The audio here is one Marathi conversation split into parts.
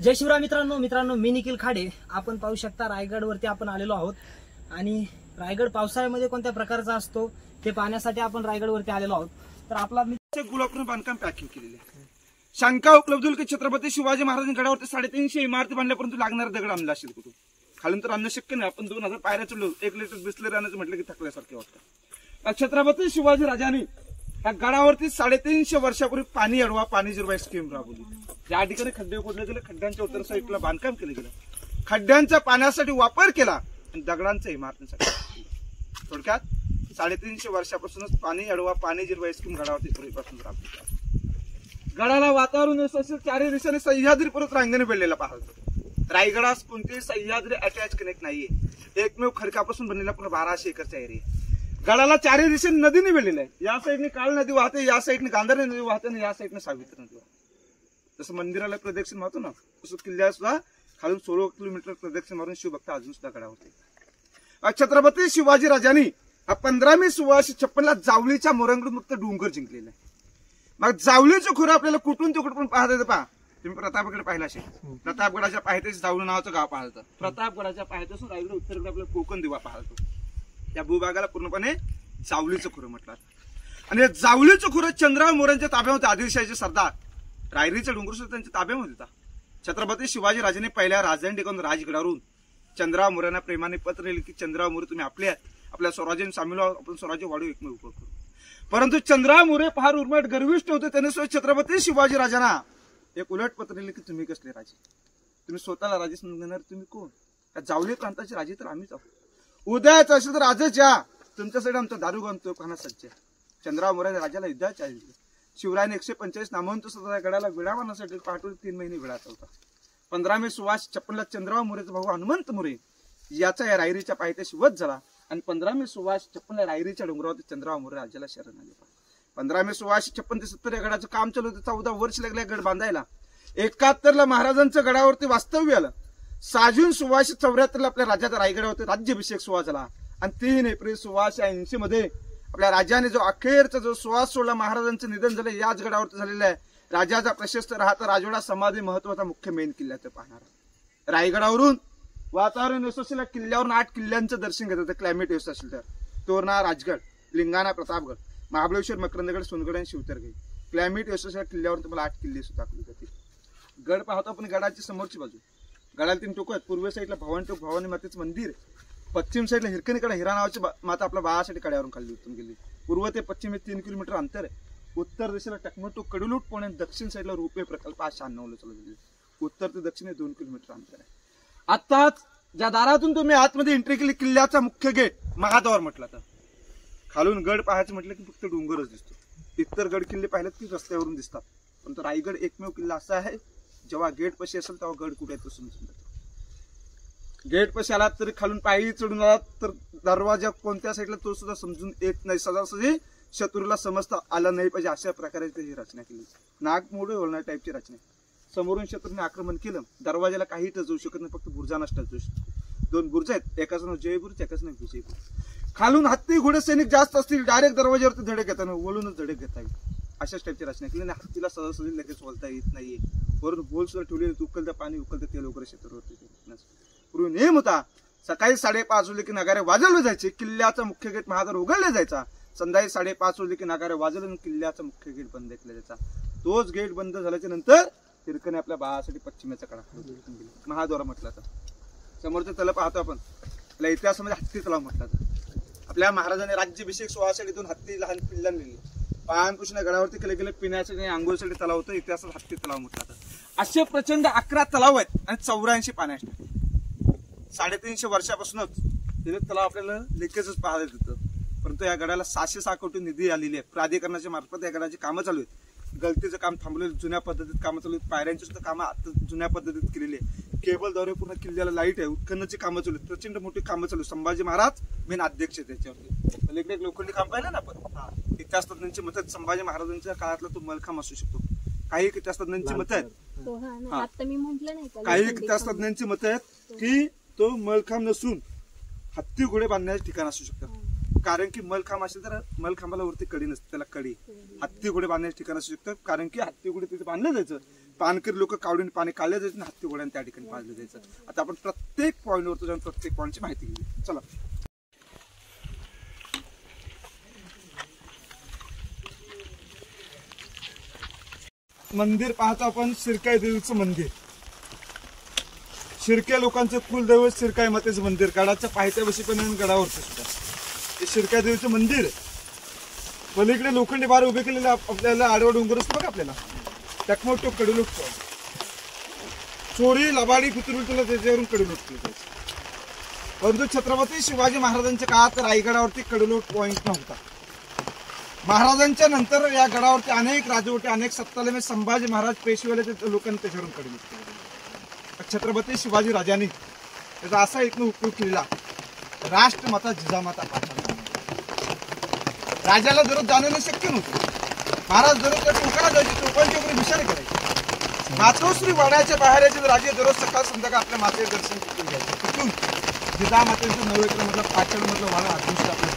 जय शिवराय मित्रांनो मी निखिल खाडे। आपण पाहू शकता रायगडवरती आपण आलेलो आहोत आणि रायगड पावसाळ्यामध्ये कोणत्या प्रकारचा असतो ते पाहण्यासाठी आपण रायगडवरती आलेलो आहोत। तर आपला गुलाबपूर बांधकाम पॅकिंग केलेले आहे। शंका उपलब्ध होईल की छत्रपती शिवाजी महाराजांच्या गडावरती 350 इमारती बांधल्या परंतु लागणार दगड आणला असेल कुठून खालून तर आणणं शक्य नाही। आपण 2000 पायऱ्या चढलो 1 लिटर बिस्लरी आणायचं म्हटलं की थकल्यासारखे वाटतं। छत्रपती शिवाजी राजांनी या गडावरती 350 वर्षापूर्वी पाणी अडवा पाणी जिरवा स्कीम राबवली। या ठिकाणी खड्डे खोदले गेले, खड्ड्यांच्या उत्तर साईडला बांधकाम केलं गेलं, खड्ड्यांचा पाण्यासाठी वापर केला आणि दगडांच्या इमारतींसाठी। थोडक्यात 350 वर्षापासूनच पाणी अडवा पाणी जिरवा स्कीम गडावरती पूर्वीपासून राबवली। गडाला वातावरण असेल चारही दिशेने सह्याद्री पर्वत रांगेने वेढलेला पाहतो। रायगडास कोणतीही सह्याद्री अटॅच कनेक्ट नाहीये। एकमेव खडकापासून बनलेला पूर्ण 1200 एकरचा एरिया। गडाला चारही दिशेने नदीने वेढलेला आहे। या साईडने काळ नदी वाहते, या साईडने गांधारी नदी वाहते आणि या साईडने सावित्री नदी वाहते। जसं मंदिराला प्रदक्षिण मारतो ना तसं किल्ल्याला सुद्धा खालून 16 किलोमीटर प्रदक्षिण मारून शिवभक्त अजून सुद्धा गडावरती। छत्रपती शिवाजी राजांनी 15 मे 1656 ला जावलीच्या मोरांकडून फक्त डोंगर जिंकलेला आहे। मग जावलीचं खोरं आपल्याला कुठून ते कुठून पाहता येतं पहा। तुम्ही प्रतापगड पाहिला असेल, प्रतापगडाच्या पायथ्याशी जावली नावाचं गाव पाहतं। प्रतापगडाच्या पायथ्यासून रायगड उत्तरेकडे आपल्याला कोकण दिवा पाहतो। या भूभागाला पूर्णपणे जावलीचं खोरं म्हटलं। आणि या जावलीचं खोरं चंद्रराव मोऱ्यांच्या ताब्यामध्ये आदिलशाहीचे सरदार रायरीचा डोंगर सुद्धा त्यांच्या ताब्यामध्ये होता। छत्रपती शिवाजी राजांनी पहिल्या राजधानी ठिकाणून राजगडावरून चंद्रराव मोऱ्यांना प्रेमाने पत्र लिहिले की चंद्रराव मोरे तुम्ही आपल्या स्वराज्याने सामील व्हा, आपण स्वराज्य वाढू एकमेव उपयोग करू। परंतु चंद्रराव मोरे फार उर्मट गर्विष्ठ होते। त्याने छत्रपती शिवाजी राजांना एक उलट पत्र लिहिले की तुम्ही कसले राजे, तुम्ही स्वतःला राजे समजणार, तुम्ही कोण? या जावली प्रांताचे राजे तर आम्हीच आहोत। उद्याच असेल तर आजच या, तुमच्यासाठी आमचा दारू बांधतो खाना सज्ज आहे। चंद्रराव मोरे राजाला युद्धाच्या शिवरायाने 145 नामवंत सदर गडाला विडा मारण्यासाठी पाठवून 3 महिने वेळाचा होता। 15 मे 1656 ला चंद्रराव मोरेचा भाऊ हनुमंत मोरे याचा या रायरीच्या पायथ्याशी वध झाला आणि 15 मे 1656 ला रायरीच्या डोंगरावरती चंद्रराव मोरे राज्याला शरण आले। 15 मे 1656 ते 70 या गडाचं काम चालू होतं। 14 वर्ष लागले गड बांधायला। 71 ला महाराजांचं गडावरती वास्तव्य आलं। 6 जून 1674 ला आपल्या राज्यात रायगडावरती राज्याभिषेक सोहळा झाला आणि 3 एप्रिल 1680 मध्ये आपल्या राजाने जो अखेरचा जो श्वास सोडला, महाराजांचं निधन झालं याच गडावरती झालेलं आहे। राजाचा प्रशस्त राहता राजवाडा समाधी महत्वाचा मुख्य मेन किल्ल्याचं पाहणार। रायगडावरून वातावरण व्यवस्थेला किल्ल्यावरून 8 किल्ल्यांचं दर्शन घेतात क्लायमेट व्यवस्था असेल तर तोरणा, राजगड, लिंगाणा, प्रतापगड, महाबळेश्वर, मकरंदगड, सोनगड आणि शिवतरगड। क्लायमेट व्यवस्थेच्या किल्ल्यावरून तुम्हाला 8 किल्ले सुद्धा दाखवले जातील। गड पाहतो आपण गडाची समोरची बाजू, गडाला 3 टोक आहेत। पूर्व साईडला भवानी टोक भवानी मातेचं मंदिर, पश्चिम साईडला हिरकणीकडे हिरा नावाची माता आपल्या बाळासाठी कड्यावरून खाली उतरून गेली। पूर्व ते पश्चिम 3 किलोमीटर अंतर आहे। उत्तर दिशेला टकमटू कडुलूट पुणे, दक्षिण साईडला रुपे प्रकल्प 96 ला चालू झाले। उत्तर ते दक्षिण 2 किलोमीटर अंतर आहे। आताच ज्या दारातून तुम्ही आतमध्ये एंट्री केली किल्ल्याचा मुख्य गेट महाद्वार म्हटलं तर खालून गड पाहायचं म्हटलं की फक्त डोंगरच दिसतो। इतर गड किल्ले पाहिलेत की रस्त्यावरून दिसतात, पण तो रायगड एकमेव किल्ला असा आहे जेव्हा गेट पशी असेल तेव्हा गड कुठे आहे तो समजून जातो। गेट पशी आलात तरी खालून पायरी चढून आलात तर दरवाजा कोणत्या साईडला तो सुद्धा समजून येत नाही। सजासजी शत्रूला समजता आला नाही पाहिजे अशा प्रकारे त्याची रचना केली। नागमोडे होणार टाईपची रचना। समोरून शत्रूने आक्रमण केलं, दरवाजाला काही टचवू शकत नाही, फक्त बुर्जानाच टचवू शकतो। 2 बुर्ज आहेत, एकाचं नाव जयबुर्ज, एकाचं नाव विजयबुर्ज। खालून हत्ती घोडे सैनिक जास्त असतील डायरेक्ट दरवाजावरती धडक घेतात, वळूनच धडक घेता येईल अशाच टाईपची रचना केली। आणि हत्तीला सजासजी लगेच बोलता येत नाहीये। वरून बोल सुद्धा ठेवलेले, उकलतं पाणी उकलतं तेल वगैरे शत्रूवरती। पूर्वी नेम होता सकाळी 5:30 वाजले की नगारे वाजवले जायचे, किल्ल्याचा मुख्य गेट महाद्वार उघडला जायचा। संध्याकाळी 5:30 वाजले की नगारे वाजवले आणि किल्ल्याचा मुख्य गेट बंद केला जायचा। तोच गेट बंद झाल्याच्या नंतर हिरकणी आपल्या बाळासाठी पश्चिमेचा कडा महाद्वार म्हटला तर समोरचं तलाव पाहतो आपण, त्याला इतिहासामध्ये हत्ती तलाव म्हटला तर आपल्या महाराजांनी राज्याभिषेक सोहळ्यासाठी 2 हत्ती लहान पिल्लांना लिहिले। पानकृष्ण गडावरती केले गेले पिण्यासाठी आंघोळीसाठी तलाव होतं, इतिहासात हत्ती तलाव म्हटला तर। असे प्रचंड 11 तलाव आहेत आणि 84 पाण्या असतात। 350 वर्षापासूनच तिथे तलाव आपल्याला लेकेजच पाहायला येतं, परंतु या गडाला 606 कोटी निधी आलेली आहे। प्राधिकरणाच्या मार्फत या गडाची कामं चालू आहेत। गलतीचं काम थांबलेलं, जुन्या पद्धतीत कामं चालू आहेत। पायऱ्यांची सुद्धा कामं आता जुन्या पद्धतीत केलेली आहे। केबलद्वारे पूर्ण किल्ल्याला लाईट आहे, उत्खननाची कामं चालू आहेत, प्रचंड मोठी कामं चालू आहेत। संभाजी महाराज मेन अध्यक्ष आहेत त्याच्यावरती। इकडे एक लोखंडी काम पाहिलं ना आपण, इतिहास तज्ञांची मत आहेत संभाजी महाराजांच्या काळातला तो मलखांब असू शकतो। काही इतिहास तज्ञांची मत आहेत, काही इतिहास तज्ञांची मत आहेत की तो मलखांब नसून हत्ती घोडे बांधण्याचे ठिकाण असू शकतात। कारण की मलखांब असेल तर मलखांबाला वरती कडी नसते, त्याला कडी। हत्ती घोडे बांधण्याचे ठिकाण असू शकतं कारण की हत्ती घोडे तिथे बांधलं जायचं। पानकरी लोक कावडीने पाणी काढलं जायचं, हत्ती घोड्याने त्या ठिकाणी पाजलं जायचं. आता आपण प्रत्येक पॉईंटवर जाऊन प्रत्येक पॉईंटची माहिती घेऊ. चला. मंदिर पाहतो आपण, शिरकाई देवीचं मंदिर. शिरके लोकांचे कुलदैवत शिरकाई मातेचं मंदिर, गडाच्या पायथ्यापाशी पण गडावरचं सुद्धा हे शिरकाई देवीचं मंदिर. पलीकडे लोखंडी बार उभे केलेले आपल्याला आडवा डोंगर असतो बघा, आपल्याला टकमोटो कडुलूट चोरी लबाडी पितृला त्याच्यावरून कडुलूट केलं जायचं. परंतु छत्रपती शिवाजी महाराजांच्या काळात रायगडावरती कडुलूट पॉइंट नव्हता. महाराजांच्या नंतर या गडावरती अनेक राजवटी, अनेक सत्ताले संभाजी महाराज पेशवेले लोकांनी त्याच्यावरून कडुलूट केलं. छत्रपती शिवाजी राजांनी त्याचा असा एक उपयोग केलेला, राष्ट्रमाता जिजामाता पाठवली. राजाला दररोज जाणं शक्य नव्हतं. महाराज दररोज त्या टोकाला जायचे, टोकांच्या वगैरे विचार करायचे. मातोश्री वाड्याच्या बाहेर यायचे राजे दररोज सकाळ संध्याकाळ आपल्या मातेचे दर्शन करून घ्यायचे. तिथून जिजामातेचं 9 एकर मधलं पाटण मधलं वाडा अदृष्ट आपलं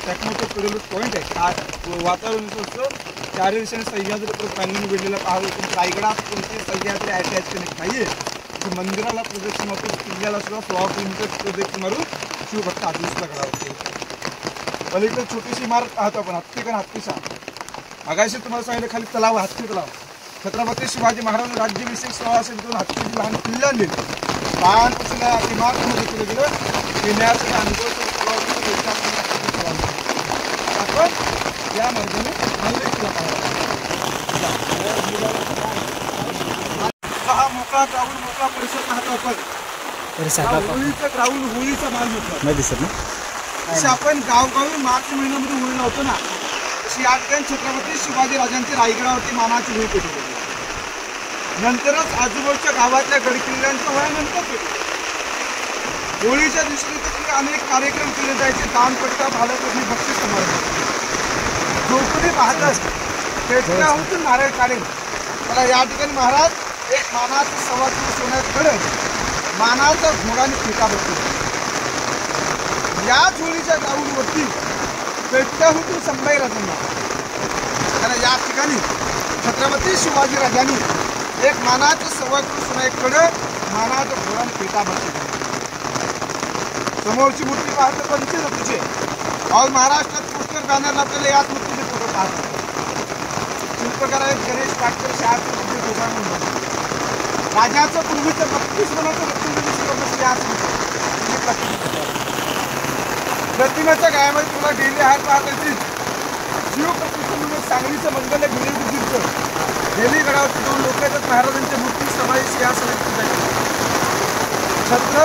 टॅक्नोटो कडुलूट पॉईंट आहे. वातावरण असतं, चारी दिशेने सह्याद्री पांगून वेढलेला पाहावं. पण रायगडात कोणती सह्याद्री ऐतिहासिक नाहीये. मंदिराला प्रदक्षिण मारून, किल्ल्याला सुद्धा 16 किलोमीटर प्रदक्षिण मारून शिवभक्त अदृष्टला गडावरती. पलीकडे छोटीशी इमारत पाहतो आपण, हत्तीचा. मागाशी तुम्हाला सांगितलं खाली तलाव, हत्ती तलाव. छत्रपती शिवाजी महाराज राज्याभिषेक सोहळा असेल दोन हत्तीची लहान किल्ले आणले. लहानपासून इमारतीमध्ये केलं गेलं. पिण्याचा अनुभव आपण या मार्गाने हा मोकळा ग्राउंड, मोकळा परिसर पाहतो आपण. होळीचा ग्राउंड, होळीचा माल मोकळा दिसत ना. जसे आपण गावगावी मार्च महिन्यामध्ये होळी लावतो ना, तशी या ठिकाणी छत्रपती शिवाजी राजांची रायगडावरती मानाची होळी केली गेली. नंतरच आजूबाजूच्या गावातल्या गडकिल्ल्यांच्या होळ्या नंतर केली. होळीच्या दिवशी अनेक कार्यक्रम केले जायचे. दानपट्टा, भालपट्टी, बक्षीस समारंभ. जो कोणी पाहतात पेटल्याहून नारळ काढेल मला या ठिकाणी महाराज एक मानाचं 1.25 किलो सोन्यात घडत मानाचा घोडाने फेका बसतो. याच होळीच्या ग्राउंडवरती पेटल्याहून संभाजी राजांना त्याला या ठिकाणी छत्रपती शिवाजी राजांनी एक मानाचं 1.25 किलो सोन्या एक कडं मानाचं घोडाने फेका बसतो. समोरची मूर्ती पाहतो पंचरथीची. और महाराष्ट्रात पुष्कर बॅनरला आपल्याला याच मूर्तीचे फोटो पाहतो. शिल्पकार आहेत गणेश पाटकर, शहापूर राजाचं पूर्वीचं 32 मनाचं याच प्रतिमेच्या गायामध्ये तुला डेली हात पाहत येतील. शिवप्रतिष्ठान सांगलीचं मंगल गिरीचं डेली गडावरती 2 लोक येतात. महाराजांच्या मूर्ती समावेश या समिती छत्र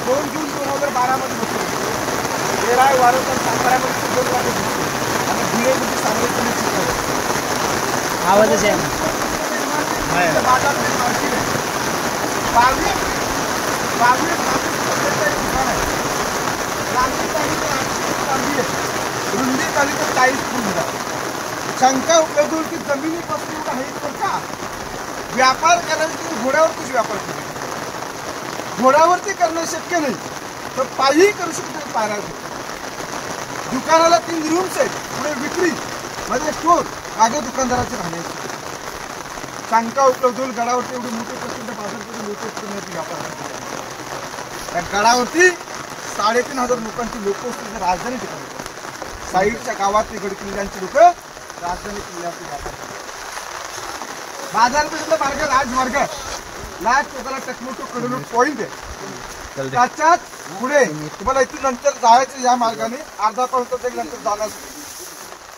2 जून 2012 मध्ये बसले. 13 वारंवार साताऱ्यामध्ये 2 वाजता बसले आणि गिरेमध्ये सांगलीचं आवाजच आहे. रुंदी ताली तर 40 फूट. शंका उपलब्ध की जमिनीपासून आहे तर का व्यापार करायचा घोड्यावरतीच व्यापार करायचा. घोड्यावरती करणं शक्य नाही तर पायी करू शकतो. पायऱ्या दुकानाला 3 रूम्स आहेत. पुढे विक्री मध्ये स्टोर, मागे दुकानदाराचे राहण्याची. शंका उपलब्ध होईल. गडावरती एवढे मोठे प्रचंड बाजारपेठ लोक व्यापार करतात. त्या गडावरती 3,500 लोकांची लोकवस्ती राजधानी ठिकाणी. साईडच्या गावातली गडकिल्ल्यांची लोक राजधानी किल्ल्यावरती व्यापार करतात. बाजारपेठेतला मार्ग राजमार्ग लास्ट टोकाला टकमोटो कडुलूट पॉइंट आहे. त्याच्यात पुढे तुम्हाला इथून नंतर जायचं या मार्गाने अर्धा पाऊण तास नंतर जाणार.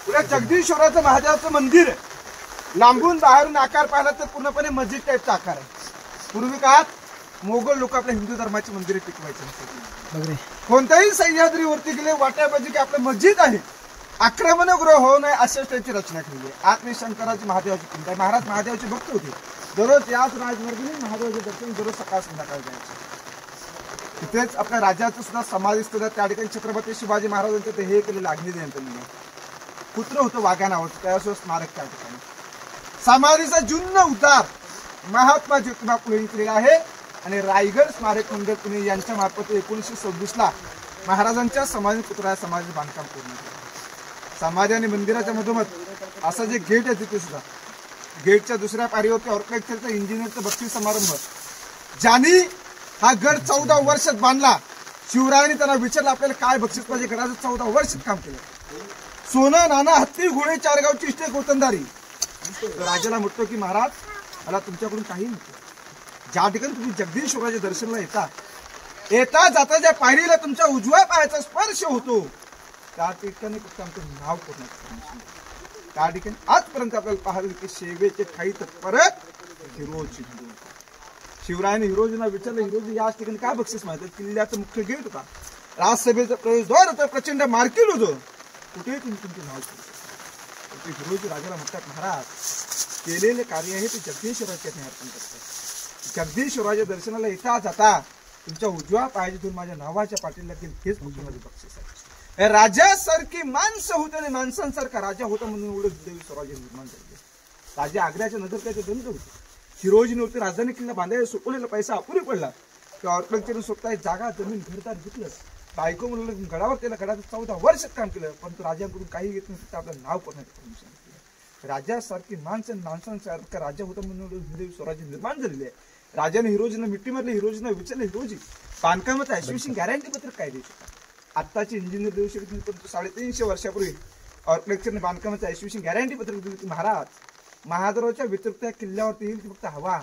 पुढे जगदीश्वराचं महादेवाचं मंदिर आहे. लांबून बाहेरून आकार पाहिला तर पूर्णपणे मस्जिद टाईपचा आकार आहे. पूर्वी काळात मोगल लोक आपल्या हिंदू धर्माची मंदिरे टिकवायचे. कोणत्याही सह्याद्रीवरती गेले वाटायला पाहिजे की आपलं मस्जिद आहे, आक्रमणग्रह होऊ नये अशाच त्यांची रचना केली आहे. आत्मे शंकराची महादेवाची पिंड आहे. महाराज महादेवाचे भक्त होते. दररोज याच राजमार्गाने महादेवाचे दर्शन दररोज सकाळ संध्याकाळ जायचे. तिथेच आपल्या राज्याचं सुद्धा समाधी स्थळ त्या ठिकाणी छत्रपती शिवाजी महाराजांचं ते हे केलेलं अग्निदेव पुत्र होतं वाघ्या नावाचं, त्यासुद्धा स्मारक त्या ठिकाणी. समाधीचा जुन्न उद्धार महात्मा ज्योतिबा फुले केलेला आहे. आणि रायगड स्मारक मंदिर पुणे यांच्या मार्फत 1926 महाराजांच्या समाधी पुतळा समाधी बांधकाम पूर्ण केलं. समाधी आणि मंदिराच्या मधोमध असं जे गेट आहे तिथे सुद्धा गेटच्या दुसऱ्या पायरीवरती आर्किटेक्चरचा इंजिनियरचा बक्षीस समारंभ. ज्यांनी हा गड 14 वर्षात बांधला, शिवरायांनी त्यांना विचारलं आपल्याला काय बक्षीस पाहिजे. गडाचं 14 वर्षात काम केलं. सोनं नाणं हत्ती घोडे 4 गावची इष्टे गोतंदारी. राजाला म्हटतो की महाराज मला तुमच्याकडून काही नको. ज्या ठिकाणी तुम्ही जगदीश्वराच्या दर्शनाला येता जाता ज्या पायरीला तुमच्या उजव्या पायाचा स्पर्श होतो त्या ठिकाणी फक्त आमचं नाव करण्याचं. त्या ठिकाणी आजपर्यंत आपल्याला पाहायला की सेवेचे ठाई तत्पर हिरोजी. शिवरायांनी हिरोजींना विचारलं, हिरोजी याच ठिकाणी काय बक्षीस माहिती. किल्ल्याचं मुख्य गेट होता, राजसभेचं प्रवेशद्वार होतं, प्रचंड मार्केट होतं, कुठेही तुम्ही तुमचं नाव करू. हिरोजी राजाला म्हणतात महाराज केलेले कार्य आहे ते जगदीश्वराच्या अर्पण करतात. जगदीश्वराच्या दर्शनाला येता जाता तुमच्या उजव्या पायातून माझ्या नावाच्या पाठीला लागेल हेच मोठं माझे बक्षीस आहे. राजासारखी माणसं होते आणि माणसांसारखा राजा होता म्हणून एवढं देवी स्वराज्य निर्माण झाले. राजा आग्र्याच्या नजर त्याचे दंड होते. हिरोजीने राजधानी किल्ला बांधायला सोपवलेला पैसा अपुरी पडला. आर्किटेक्चरने स्वतः जागा जमीन घरदार घेतलं. बायको म्हणून गडावर त्याला गडाचं 14 वर्षात काम केलं, परंतु राजाकडून काही घेत नाही, फक्त आपलं नाव करण्याचं परमिशन केलं. राजासारखी माणसांसारखा राजा होता म्हणून देवी स्वराज्य निर्माण झालेले आहे. राजाने हिरोजींना मिट्टी मारली. हिरोजींना विचारलं, हिरोजी बांधकामाचं ऍसोसिएशन गॅरंटी पत्रक काय देऊ शकतात. आत्ताची इंजिनियर देऊ शकत नाही, परंतु 350 वर्षापूर्वी आर्किटेक्चरने बांधकामाचं ऍसोसिएशन गॅरंटी पत्रक दिली की महाराज महाद्राच्या व्यतिरिक्त किल्ल्यावरती येईल फक्त हवा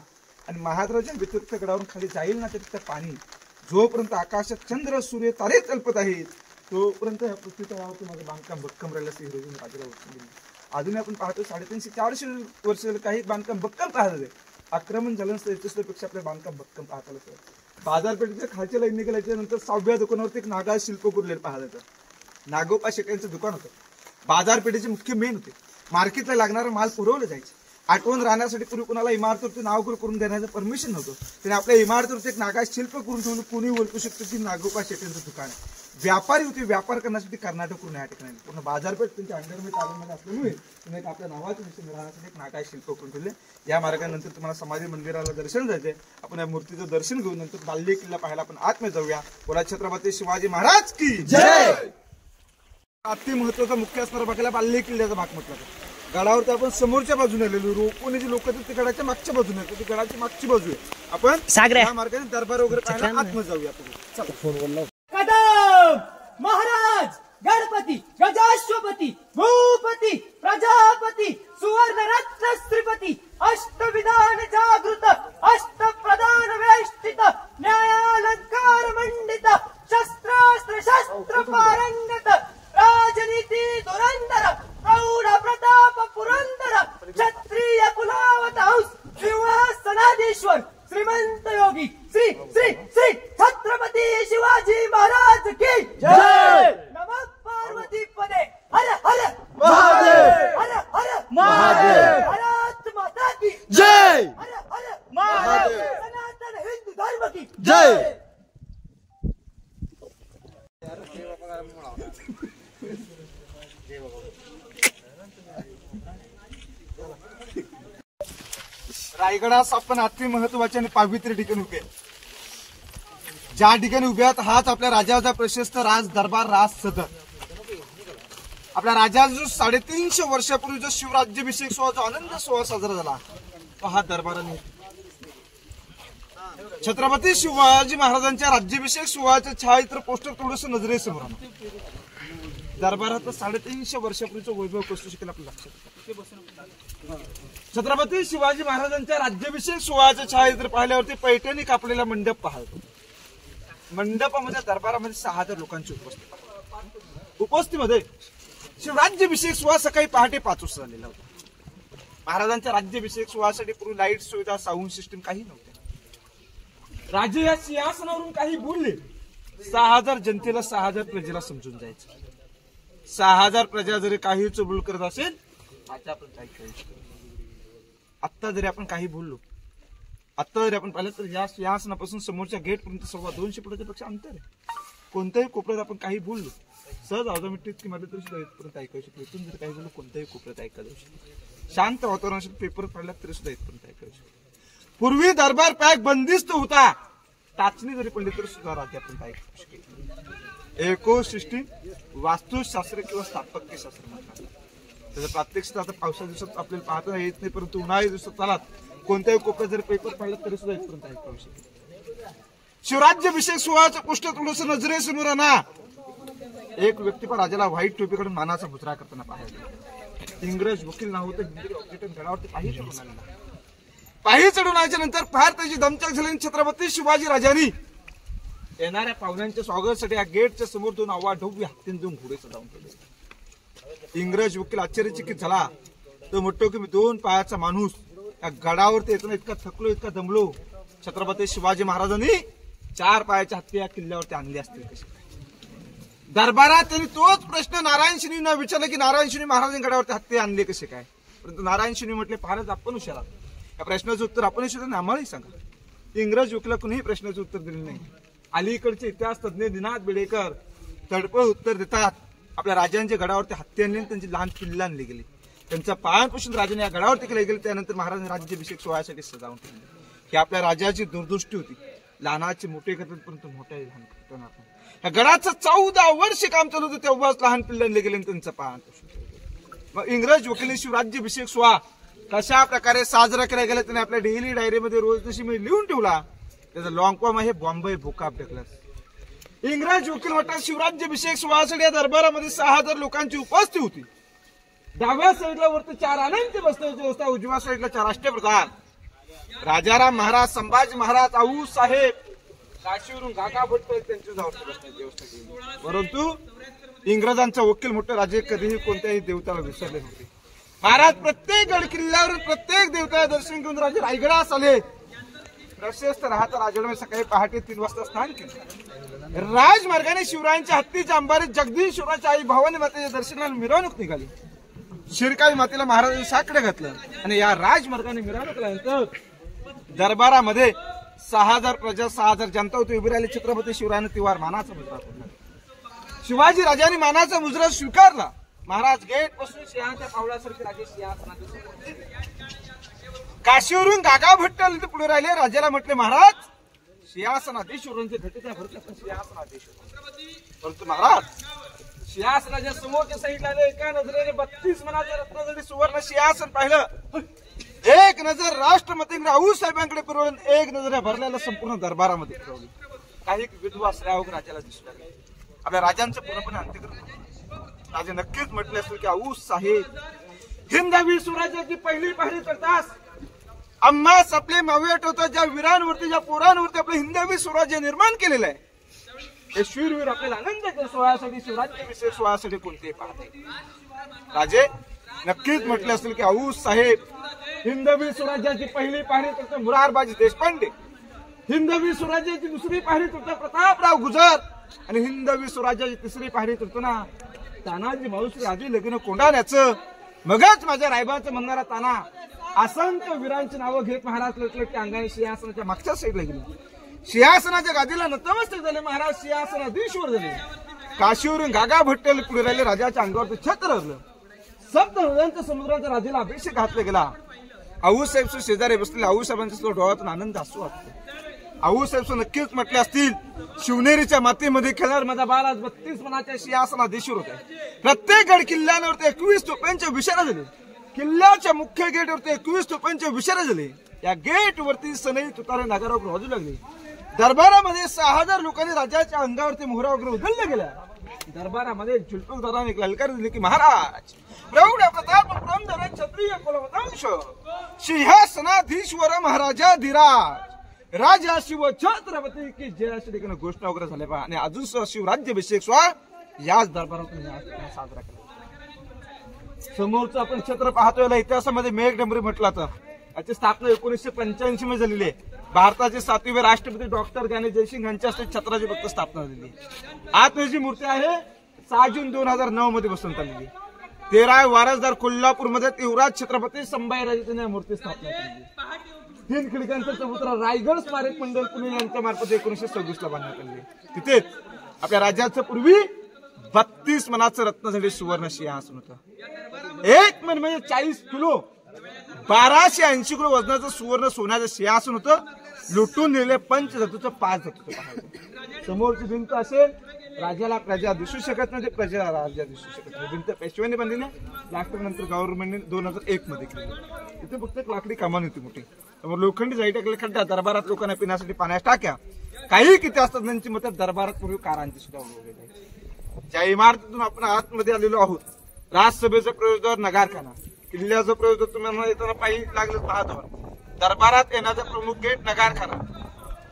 आणि महाद्राच्या व्यतिरिक्त गडावरून खाली जाईल ना तर पाणी. जोपर्यंत आकाशात चंद्र सूर्य तारे कल्पत आहेत तोपर्यंत या पृथ्वी तळावरती माझं बांधकाम भक्कम राहिलं असं हिरोजीने राजाला उत्तर दिलं. अजून आपण पाहतो 350-400 वर्ष काही बांधकाम भक्कम पाहत. आक्रमण झालं नसतं याच्यापेक्षा आपल्या बांधकाम भक्कम पाहत आलं सर. बाजारपेठेच्या खालच्या लाईन गेल्याच्या नंतर 6व्या दुकानावरती एक नागा शिल्प कोरलेलं पाहिलं जातं. नागोपा शेट्यांचं दुकान होतं. बाजारपेठेचे मुख्य मेन होते. मार्केटला लागणारा माल पुरवलं जायचं. आठवण राहण्यासाठी पूर्वी कुणाला इमारतीवरती नाव करून देण्याचं परमिशन नव्हतं. त्याने आपल्या इमारतीवरती एक नागा शिल्प करून ठेवलं. कोणी ओळखू शकतो की नागोपा शेट्यांचं दुकान आहे. व्यापारी होते. व्यापार करण्यासाठी कर्नाटकवरून या ठिकाणी पूर्ण बाजारपेठ त्यांच्या अंडरमध्ये तालुक्यामध्ये असल्यामुळे त्यांनी आपल्या नावाचं निश्चित राहण्यासाठी एक नागा शिल्प करून ठेवले. या मार्गानंतर तुम्हाला समाधी मंदिराला दर्शन जायचंय. आपण या मूर्तीचं दर्शन घेऊन नंतर बाल्य किल्ला पाहायला आपण आतमध्ये जाऊया. बोला छत्रपती शिवाजी महाराज की जय. अति महत्वाचा मुख्य असणारा बघायला बाल्य किल्ल्याचा भाग म्हटला जातो. गडावरती आपण समोरच्या बाजूने आलेलो. रोपणे जे लोक आहेत ते गडाच्या मागच्या बाजूने आहेत. ती गडाची मागची बाजू आहे. आपण या मार्गाने दरबार वगैरे पाहायला आतमध्ये जाऊया. चला. कदम महाराज गणपती गजाश्वपती भूपती प्रजापती सुवर्ण रत्न श्रीपती अष्टविधान जागृत अष्टप्रधान वेष्टित न्यायालंकार मंडित शस्त्रास्त्र शस्त्र पारंगत राजनीती धुरंधर प्रौढ प्रताप पुरंदर क्षत्रिय कुलावत हंस सिंहासनाधीश्वर श्रीमंत योगी श्री श्री श्री छत्रपती शिवाजी महाराज की जय. नमः पार्वती पदे हर हर महादेव हर हर महादेव. भारत माता की जय. हर हर महादेव. सनातन हिंदू धर्म की जय. रायगडास आपण अति महत्वाचे आणि पावित्र्य ठिकाणी उभे. ज्या ठिकाणी उभे आहात हाच आपल्या राजाचा प्रशस्त राज दरबार राज सदर. आपल्या राजाचा जो 350 वर्षापूर्वी जो शिवराज्याभिषेक सोहळा जो आनंद सोहळा साजरा झाला तो हा दरबाराने. छत्रपती शिवाजी महाराजांच्या राज्याभिषेक सोहळ्याचे छायाचित्र पोस्टर थोडस नजरेसमोर आणा. दरबारात 350 वर्षापूर्वीचं वैभव कसं शिकेल आपल्या लक्षात. छत्रपती शिवाजी महाराजांच्या राज्याभिषेक सोहळ्याचे छायाचित्र पाहिल्यावरती पैठणी कापलेला मंडप पाहतो. मंडपामध्ये दरबारामध्ये 6000 लोकांची उपस्थितीमध्ये शिवराज्याभिषेक सोहळा सकाळी पहाटे 5 वाजता झालेला होता. महाराजांच्या राज्याभिषेक सोहळ्यासाठी पूर्वी लाईट सुविधा साऊंड सिस्टीम काही नव्हते. राजे या सिंहासनावरून काही बोलले 6000 जनतेला 6000 प्रजेला समजून जायचं. 6000 प्रजा जरी काही चबुल करत असेल आत्ता जरी आपण काही बोललो आत्ता जरी आपण पाहिलं तर या सिंहासनापासून समोरच्या गेट पर्यंत 250 फुटाच्या पेक्षा अंतर आहे. कोणत्याही कोपऱ्यात आपण काही बोललो सहज ऑटोमॅटिक की मला तरी सुद्धा इथपर्यंत ऐकायला शकतो. इथून जर काही बोललो कोणत्याही कोपऱ्यात ऐकायला जाऊ शकतो. शांत वातावरण असेल पेपर पडला तरी सुद्धा इथपर्यंत ऐकायला शकतो. पूर्वी दरबार पॅक बंदिस्त होता. टाचणी जरी पडली तरी सुद्धा राज्यापर्यंत ऐकू शकतो. इको सिस्टीम वास्तुशास्त्र किंवा स्थापत्यशास्त्र म्हणतात. त्याचं प्रात्यक्षिक आता पावसाच्या दिवसात आपल्याला पाहता येत नाही, परंतु उन्हाळी दिवसात चालात कोणत्याही कोपऱ्यात जर पेपर पाहिला तरी सुद्धा इथपर्यंत ऐकू पाहू शकतो. शिवराज्याभिषेक सोहळ्याचं पुष्ट थोडस नजरेसमोर आणा. एक व्यक्ती पण राजाला व्हाईट टोपीकडून मानाचा मुजरा करताना पाहिजे. इंग्रज वकील नाव होतं. हिंदी ऑपरेटर गडावरती पाही चढून आलेला. पाही चढून आल्याच्या नंतर फार त्याची दमछाक झाली. छत्रपती शिवाजी राजांनी येणाऱ्या पाहुण्यांच्या स्वागतासाठी या गेटच्या समोर दोन अवाढव्य हत्तीन दोन घोडे सजावून ठेवले. इंग्रज वकील आश्चर्यचकित झाला. तो म्हणतो की मी 2 पायाचा माणूस या गडावरती येताना इतका थकलो, इतका दमलो, छत्रपती शिवाजी महाराजांनी 4 पायाच्या हत्ती या किल्ल्यावरती आणली असतील कशी. दरबारात त्यांनी तोच प्रश्न नारायण शिंदेना विचारला की नारायण शिंदे महाराजांनी गडावरती हत्ती आणले कसे काय. परंतु नारायण शिंदे म्हटले फारच आपण हुशार आहात, या प्रश्नाचं उत्तर आपण शोधा, आम्हालाही सांगा. इंग्रज वकिला कुणीही प्रश्नाचं उत्तर दिले नाही. अलीकडचे इतिहास तज्ञ दिनाथ बेडेकर तडपळ उत्तर देतात. आपल्या राजांच्या गडावरती हत्ती आणली, त्यांची लहान किल्ला आणली गेली, त्यांचा पालनपोषण राजाने या गडावरती केले गेले. त्यानंतर महाराजांनी राज्याभिषेक सोहळ्यासाठी सजावून ठेवले. ही आपल्या राजाची दूरदृष्टी होती. लहानाचे मोठे करतात परंतु मोठे लहान करताना आपण या गडाचं 14 वर्ष काम चालू होतं, तेव्हाच लहान पिल्ले आणले गेले आणि त्यांचं पालनपोषण. मग इंग्रज वकिली शिवराज्याभिषेक सोहळा कशा प्रकारे साजरा केला गेला त्याने आपल्या डेली डायरीमध्ये रोज जशी मी लिहून ठेवला. त्याचा लॉंग फॉर्म आहे बॉम्बे बुक ऑफ डेक्लस. इंग्रज वकील म्हणतात शिवराज्याभिषेक सोहळ्यासाठी या दरबारामध्ये 6000 लोकांची उपस्थिती होती. डाव्या साईडला वरती 4 आनंद बसण्याची व्यवस्था, उजव्या साईडला 4 राष्ट्रप्रधान, राजाराम महाराज, संभाजी महाराज, आऊ साहेब, काशीवरून काका भट्ट त्यांची बसण्याची व्यवस्था केली. परंतु इंग्रजांचा वकील मोठे राजे कधीही कोणत्याही देवताला विसरले नव्हते. महाराज प्रत्येक गड किल्ल्यावर प्रत्येक देवताला दर्शन घेऊन राजे रायगडास आले. प्रशस्त राहता राजवाड्यामध्ये सकाळी पहाटे 3 वाजता स्नान केले. राजमार्गाने शिवरायांच्या हत्तीच्या अंबारीत जगदीश शिवरायांच्या आई भवानी मातेच्या दर्शनाला मिरवणूक निघाली. शिरकाई मातेला महाराजांनी साकडे घातलं आणि या राजमार्गाने मिरवणूक केल्यानंतर दरबारामध्ये 6000 प्रजा, 6000 जनता होती उभी राहिली. छत्रपती शिवरायांनी तिवार मानाचा मुजरा फोडला. शिवाजी राजांनी मानाचा मुजरा स्वीकारला. महाराज गेट पासून सिंहाच्या पावलासारखे राजे सिंहासनात काशीवरून गागा भट्ट पुढे राहिले. राजाला म्हटले महाराज सिंहासनाधीश्वरांचे घटत्या भरल्या पण सिंहासनाधीश्वर. परंतु महाराज सिंहासनाच्या समोरच्या साईडला एका नजरेने 32 मनाचे रत्नाजडी सुवर्ण सिंहासन पाहिलं. एक नजर राष्ट्रपती राऊ साहेबांकडे फिरवून एक नजर भरलेल्या संपूर्ण दरबारामध्ये फिरवली. काही विधवा श्रावक राजाला दिसू लागले. आपल्या राजांचं पूर्णपणे अंत्यकरण राजे नक्कीच म्हटले असेल की आऊ साहेब हिंदवी स्वराज्याची पहिली पायरी करतास आम्हास आपले मावळे आठवतात. ज्या वीरांवरती, ज्या पोरांवरती आपलं हिंदवी स्वराज्य निर्माण केलेलं आहे, हे शूरवीर आपल्याला आनंदाच्या सोहळ्यासाठी, शिवराज्याभिषेक सोहळ्यासाठी कोणते पाहते. राजे नक्कीच म्हटले असेल की आऊ साहेब हिंदवी स्वराज्याची पहिली पायरी करतो मुरारबाजी देशपांडे, हिंदवी स्वराज्याची दुसरी पायरी करतो प्रतापराव गुजर आणि हिंदवी स्वराज्याची तिसरी पायरी करतो ना तानाजी मालुसरे आधी लग्न कोंडाण्याचं. मगच माझ्या रायबाचं म्हणणारा ताना असंख्य वीरांची नावं घेत महाराज लटलटच्या अंगाने सिंहासनाच्या मागच्या साईडला गेले. सिंहासनाच्या गादीला नतमस्तक झाले. महाराज सिंहासनाधीश्वर झाले. काशीवरून गागा भट्टेल पुढे राहिले. राजाच्या अंगावर छत्र रचलं. सप्त नद्यांच्या समुद्राच्या राजाला अभिषेक घातला गेला. आऊसाहेब शेजारी बसलेले आऊसाहेबांच्या डोळ्यातून आनंद असू वाटतो. आऊसाहेब नक्कीच म्हटले असतील शिवनेरीच्या मातीमध्ये खेळणार माझा बाल आज 32 मनाच्या सिंहासनाधीश्वर होते. प्रत्येक गड किल्ल्यावरती 21 तोफांच्या विशारा झाले. किल्ल्याच्या मुख्य गेटवरती 21 तोफांच्या विशारा झाले. या गेटवरती सनई तुतारे नगारावर वाजू लागले. दरबारामध्ये 6000 लोकांनी राजाच्या अंगावरती मोहरा वगैरे उधळल्या गेल्या. दरबारामध्ये झुलटूकदाराने ललकार दिली की महाराज प्रौढ प्रताप पुरंदर क्षत्रिय कुलवंश सिंहासनाधीश्वर महाराजा धीराज राजा शिव छत्रपती की जय अशा ठिकाणी घोषणा वगैरे झाल्या पहा. आणि अजून शिवराज्याभिषेक सोहळा याच दरबारातून साजरा केला. समोरचं आपण क्षेत्र पाहतोय इतिहासामध्ये मेघडंबरी म्हटलं तर याची स्थापना 1985 मध्ये झालेली आहे. भारताचे 7वे राष्ट्रपती डॉक्टर ज्ञानी जयसिंग यांच्या हस्ते छत्राची फक्त स्थापना झालेली आहे. आतमध्ये जी मूर्ती आहे 6 जून 2009 मध्ये बसवण्यात आलेली. 13 वारसदार कोल्हापूरमध्ये युवराज छत्रपती संभाजीराजे मूर्ती स्थापना केली. 3 खिडक्यांचा चबुतरा रायगड स्मारक मंडळ पुणे यांच्या मार्फत 1926 ला बांधण्यात आले. तिथेच आपल्या राज्याचं पूर्वी 32 मनाचं रत्नजडी सुवर्ण सिंहासन होतं. एक मन म्हणजे 40 किलो 1280 किलो वजनाचं सुवर्ण सोन्याचं सिंहासन होतं. लुटून नेले पंचधातूचं 5 धातूचं. समोरची भिंत असेल राजाला प्रजा दिसू शकत नाही, प्रजेला राजा दिसू शकत नाही. भिंत पेशव्याने बांधली ना, नंतर गव्हर्नमेंटने 2001 मध्ये केली. इथे फक्त एक लाकडी कमान होती मोठी, त्यामुळे लोखंडी जाई टाकले खड्डा, दरबारात लोकांना पिण्यासाठी पाण्यास टाक्या, काही किती असतात त्यांची मत दरबारात पूर्वी कारांची सुद्धा उडवलेली आहे. ज्या इमारतीतून आपण आतमध्ये आलेलो आहोत, राजसभेचा प्रवेशद्वार नगारखाना, किल्ल्याचा प्रवेशद्वार तुम्हाला येताना पायी लागलं पाहतो. दरबारात येण्याचा प्रमुख गेट नगारखाना,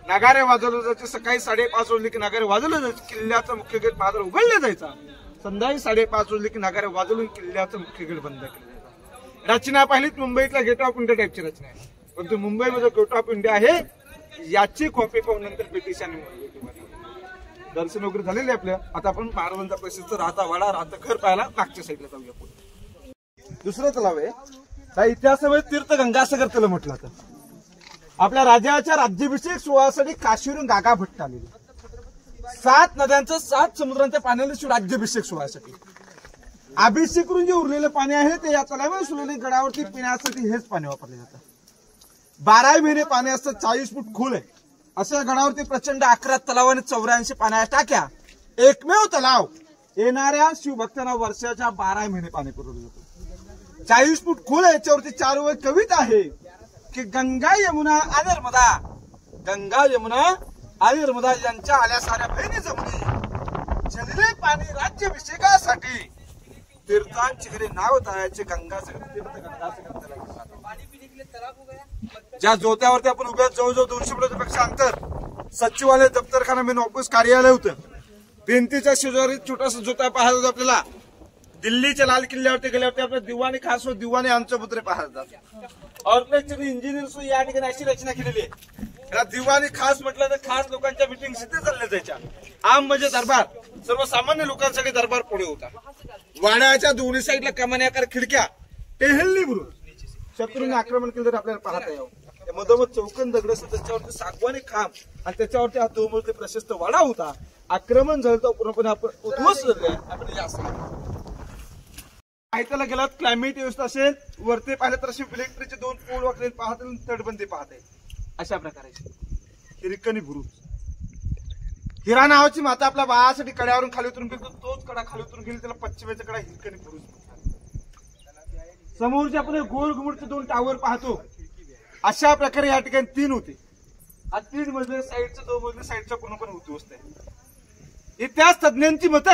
नगारे वाजवलं जायचे. सकाळी 5:30 वाजले की नगारे वाजवलं जायचे. किल्ल्याचा मुख्य गेट पहादर उघडला जायचा. संध्याकाळी 5:30 वाजले की नगारे वाजवून किल्ल्याचा मुख्य गेट बंद केला जायचा. रचना पाहिलीत मुंबईतला गेट ऑफ इंडिया टाईपची रचना आहे, परंतु मुंबईमध्ये गेट ऑफ इंडिया आहे याची कॉपी पाहून नंतर ब्रिटिशांनी दर्शन वगैरे झालेले आपल्या. आता आपण महाराजांचा प्रसिद्ध राहता वाडा राहता घर पाहायला मागच्या साईडला जाऊया. पुढे दुसरं तलाव आहे, त्या इतिहासामध्ये तीर्थगंगा असं त्याला म्हटलं जातं. आपल्या राजाच्या राज्याभिषेक सोहळ्यासाठी काशीवरून गागा भट्ट आलेले. 7 नद्यांचं 7 समुद्रांच्या पाण्याने राज्याभिषेक सोहळ्यासाठी अभिषेक करून जे उरलेलं पाणी आहे ते या तलावावर सुरलेले गडावरती पिण्यासाठी हेच पाणी वापरले जातं. 12 महिने पाणी असतं, 40 फूट खोल आहे. अशा गडावरती प्रचंड 11 तलाव आणि 84 पाण्याच्या टाक्या. एकमेव तलाव येणाऱ्या शिवभक्तांना वर्षाच्या 12 महिने पाणी पुरवलं जातं. 40 फूट खोल आहे. याच्यावरती 4 ओळ कविता आहे की गंगा यमुना आणि नर्मदा, गंगा यमुना आणि नर्मदा यांच्या आल्या साऱ्या बहिणी जमुनी झरले पाणी राज्याभिषेकासाठी तीर्थांची घरी नाव तळायचे गंगासागर तीर्थ गंगासागर. ज्या जोत्यावरती आपण उभ्या जवळजवळ 200 मीटरपेक्षा अंतर, सचिवालय, दप्तरखाना, मेन ऑफिस, कार्यालय होतं. भिंतीच्या शेजारी छोटासा जोता पाहायला होता आपल्याला. दिल्लीच्या लाल किल्ल्यावरती गेल्यावरती आपल्या दिवाणी खास व दिवाणी आमचे पुत्र पाहायला जातात. आर्किटेक्चर इंजिनियर या ठिकाणी अशी रचना केलेली आहे. या दिवाणी खास म्हटलं तर खास लोकांच्या मिटिंग तिथे चालल्या जायच्या. आम म्हणजे दरबार, सर्वसामान्य लोकांसाठी दरबार पुढे होता. वाड्याच्या दोन्ही साईडला कमानी आकार खिडक्या, टेहल्ली बुरुज, शत्रूने आक्रमण केलं तर आपल्याला पाहता यावं. मधोमध चौकन दगड असं, त्याच्यावरती सागवानी खांब आणि त्याच्यावरती हा 2 मजली प्रशस्त वाडा होता. आक्रमण झालं तर पूर्णपणे आपण उद्ध्वस्त आपण साहित्याला गेलात. क्लायमेट व्यवस्था असेल, वरती पाहिलं तर असे इलेक्ट्रिकचे 2 पोल वाकले पाहता, तटबंदी पाहत आहे अशा प्रकारे. रिक्कणी बुरुज, हिरा नावाची माता आपल्या बाळासाठी कड्यावरून खाली उतरून गेली, तोच कडा खाली उतरून गेली, त्याला पश्चिमेचा कडा हिरकणी बुरुज. समोरचे आपण गोल घुमटचे 2 टावर पाहतो. अशा प्रकारे या ठिकाणी 3 होते. हा 3 मजले साईडचं 2 मजले साईडच्या पूर्णपणे उद्ध्वस्त आहे. इतिहास तज्ञांची मत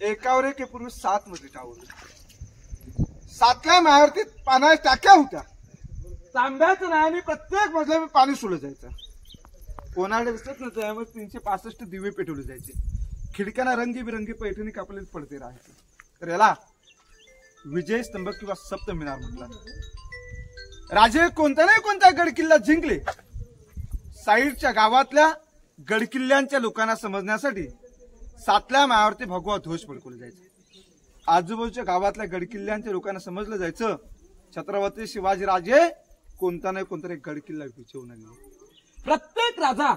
एकावर एक पूर्वी 7 मजली टावर होती. 7व्या माळ्यावरती पाण्याच्या टाक्या होत्या. तांब्याच्या नावाने प्रत्येक मजल्यावर पाणी सोडलं जायचं. कोणाकडे दिसत नव्हतं, त्यामुळे 365 दिवे पेटवले जायचे. खिडक्यांना रंगीबिरंगी पैठणी कापलेले पडदे राहायचे. तर याला विजय स्तंभ किंवा सप्त मिनार म्हटलं. राजे कोणत्या नाही कोणत्या गडकिल्ला जिंकले, साईडच्या गावातल्या गडकिल्ल्यांच्या लोकांना समजण्यासाठी 7व्या माळ्यावरती भगवा ध्वज फडकवले जायचे. आजूबाजूच्या गावातल्या गडकिल्ल्यांच्या लोकांना समजलं जायचं छत्रपती शिवाजी राजे कोणता नाही कोणता एक गडकिल्ला विजवून आले. प्रत्येक राजा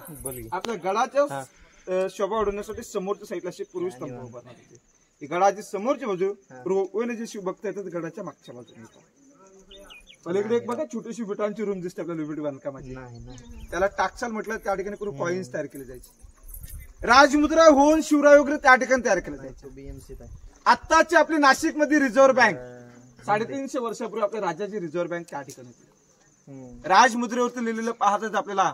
आपल्या गडाच्या शोभा वाढवण्यासाठी समोरच्या साईडला असे पूर्वी स्तंभ उभारणार होते. गडाची समोरची बाजू रोपवेने जे शिवभक्त येतात गडाच्या मागच्या बाजूने येतात. पलीकडे एक बघा छोटीशी विटांची रूम दिसते आपल्याला विट बांधकामाची, त्याला टाकसाल म्हटलं. त्या ठिकाणी पूर्वी कॉइन्स तयार केले जायचे. राजमुद्रा होऊन शिवराय वगैरे त्या ठिकाणी तयार केले जायचे. आत्ताची आपली नाशिक मध्ये रिझर्व्ह बँक 350 वर्षापूर्वी आपल्या राज्याची रिझर्व्ह बँक त्या ठिकाणी होती. राजमुद्रेवरती लिहिलेलं पाहतात आपल्याला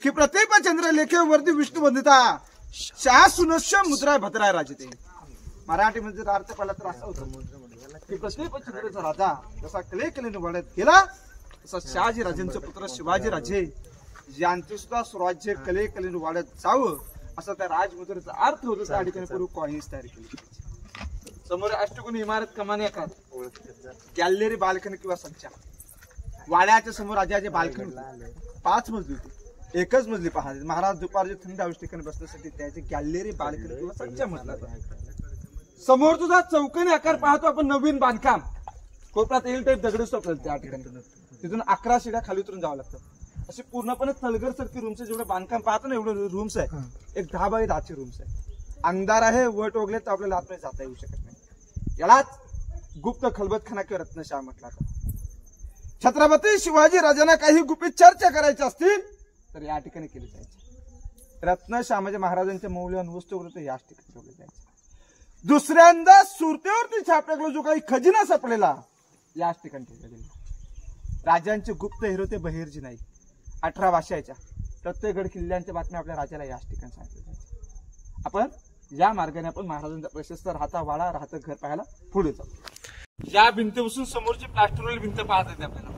की प्रतिभा चंद्र लेखेवरती विष्णू बंधिता शाह सुनश्य मुद्रा भद्राय राजते. मराठीमध्ये अर्थ पाहिला तर असा होता की प्रतिभा चंद्राचा राजा जसा कलेकलेने वाढत गेला तसा शहाजी राजेंचे पुत्र शिवाजी राजे यांचे सुद्धा स्वराज्य कलेकलेने वाढत जावं असा त्या राजमुद्रेचा अर्थ होता. त्या ठिकाणी पूर्वी कॉइन्स तयार केले. समोर अष्टकोनी इमारत कमानी आकार, गॅलरी बाल्कनी किंवा संचा. वाड्याच्या समोर राजाचे बाल्कनी 5 मजली होती. 1च मजली पाहते. महाराज दुपारच्या थंड हवेच्या ठिकाणी बसण्यासाठी त्याचे गॅलरी बाल्कनी किंवा संचा म्हटला जातो. समोर तुझा चौकोनी आकार पाहतो आपण, नवीन बांधकाम, कोपऱ्यात एल टाईप दगड असतो आपल्याला त्या ठिकाणी. तिथून 11 शिड्या खाली उतरून जावं लागतं. असे पूर्णपणे तलगर सारखी रूम्स आहे. जेवढं बांधकाम पाहतो ना एवढे रूम्स आहे. एक 10 बाय 10 रूम्स आहे. अंधार आहे, वट वगैरे तर आपल्याला आतमध्ये जाता येऊ शकत नाही. यालाच गुप्त खलबतखाना किंवा रत्नशाळा म्हटला जातो. छत्रपती शिवाजी राजांना काही गुपित चर्चा करायच्या असतील तर या ठिकाणी केली जायची. रत्नश्यामाच्या महाराजांच्या मौल्यवान वस्तू वगैरे याच ठिकाणी ठेवले जायचे। दुसऱ्यांदा सुरतेवरती छापलेला जो काही खजिना सापडलेला याच ठिकाणी ठेवला गेला। राजांचे गुप्त हिरो ते बहिर्जी नाही, 18 भाषाच्या प्रत्येक गड किल्ल्यांच्या बातम्या आपल्या राजाला याच ठिकाणी सांगितल्या जायच्या। आपण या मार्गाने आपण महाराजांचा प्रशस्त राहता वाडा राहतं घर पाहायला पुढे जाऊ। या भिंतीपासून समोरची प्लास्टरवरील भिंत पाहता येते आपल्याला।